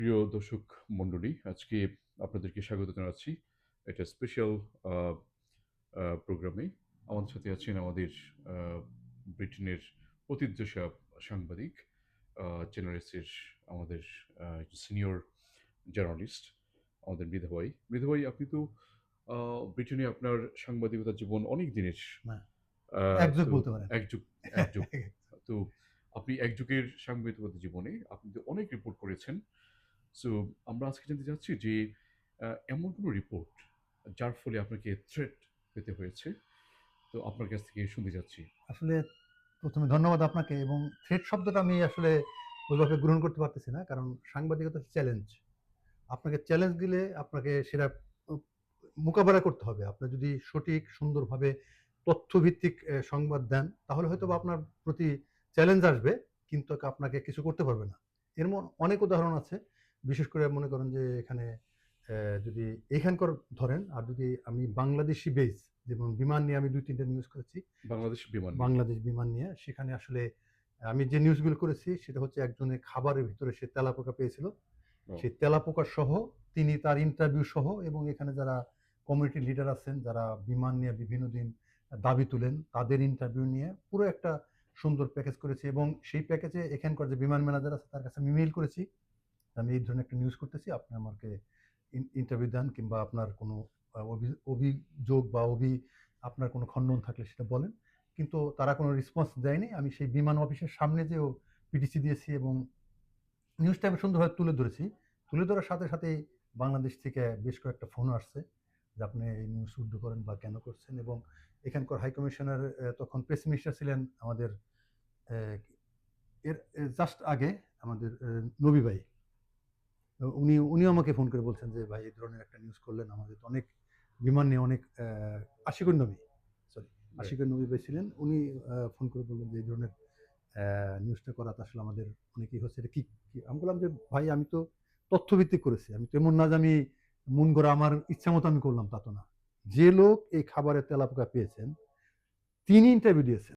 প্রিয় দর্শক মণ্ডলী, আজকে আপনাদেরকে স্বাগত জানাচ্ছি একটা স্পেশাল প্রোগ্রামে। আমাদের সাথে আছেন আমাদের আহ, ব্রিটেনের প্রথিতযশা সাংবাদিক, জেনারেসের আমাদের সিনিয়র জার্নালিস্ট, আমাদের মৃধা ভাই। মৃধা ভাই, আপনি তো ব্রিটেনে আপনার সাংবাদিকতা জীবন অনেক দিনের। না, তো একযুগ বলতে পারেন। একযুগ একযুগ তো আপনি একযুগের সাংবাদিকতা জীবনে আপনি তো অনেক রিপোর্ট করেছেন। সো আমরা আজকে জানতে চাচ্ছি যে এমন কোনো রিপোর্ট যার ফলে আপনাকে থ্রেট পেতে হয়েছে, তো আপনার কাছ থেকে শুনতে চাচ্ছি। আসলে ১ম এ ধন্যবাদ আপনাকে, এবং থ্রেট শব্দটা আমি আসলে ওইভাবে গ্রহণ করতে পারতেছি না। কারণ সাংবাদিকতা হচ্ছে চ্যালেঞ্জ। আপনাকে চ্যালেঞ্জ দিলে আপনাকে সেটা উ মোকাবেলা করতে হবে। আপনি যদি সঠিক সুন্দরভাবে তথ্যভিত্তিক সংবাদ দেন, তাহলে হয়তোবা আপনার প্রতি চ্যালেঞ্জ আসবে, কিন্তু আপনাকে কিছু করতে পারবে না। এমন অনেক উদাহরণ আছে। বিশেষ করে মনে করেন যে এখানে যদি এখানকার ধরেন, আর যদি আমি বাংলাদেশি বেস, যেমন বিমান নিয়ে আমি ২-৩ টা নিউজ করেছি। বাংলাদেশ বিমান নিয়ে। বাংলাদেশ বিমান নিয়ে সেখানে আসলে আমি যে নিউজগুলো করেছি সেটা হচ্ছে একজনের খাবারের ভিতরে সে তেলাপোকা পেয়েছিল। ও, সেই তেলাপোকা সহ তিনি তার ইন্টারভিউ সহ, এবং এখানে যারা কমিউনিটি লিডার আছেন, যারা বিমান নিয়ে বিভিন্ন দিন দাবি তুলেন, তাদের ইন্টারভিউ নিয়ে পুরো একটা সুন্দর প্যাকেজ করেছি। এবং সেই প্যাকেজে এখানকার যে বিমান ম্যানেজার আছে তার কাছে আমি মেইল করেছি, আমি এই ধরনের একটা নিউজ করতেছি, আপনি আমাকে ইন্টারভিউ দেন, কিংবা আপনার কোনো অভিযোগ বা আপনার কোনো খণ্ডন থাকলে সেটা বলেন। কিন্তু তারা কোনো রেসপন্স দেয়নি। আমি সেই বিমান অফিসের সামনে যেয়েও পিটিসি দিয়েছি, এবং নিউজটা আমি সুন্দরভাবে তুলে ধরেছি। তুলে ধরার সাথে সাথেই বাংলাদেশ থেকে বেশ কয়েকটা ফোনও আসছে যে আপনি এই নিউজ উদ্ধ করেন বা কেন করছেন। এবং এখানকার হাই কমিশনার তখন প্রেস মিনিস্টার ছিলেন আমাদের, এর জাস্ট আগে আমাদের নবী ভাই। উনিও আমাকে ফোন করে বলছেন যে, "ভাই, এই ধরনের একটা নিউজ করলেন। আমাদের তো অনেক বিমান নিয়ে অনেক আশিকুর নবী, সরি, রাইট। আশিকুর নবী ভাই ছিলেন। উনি ফোন করে বললেন যে, এই ধরনের নিউজটা করাতে আসলে আমাদের অনেকেই হচ্ছে, এটা কি?" আমি বললাম যে, "ভাই, আমি তো তথ্যভিত্তিক করেছি। আমি তো এমন না যে আমি মন গড়া আমার ইচ্ছামত আমি করলাম, তা তো না। যে লোক এই খাবারে তেলাপোকা পেয়েছেন, তিনি ইন্টারভিউ দিয়েছেন।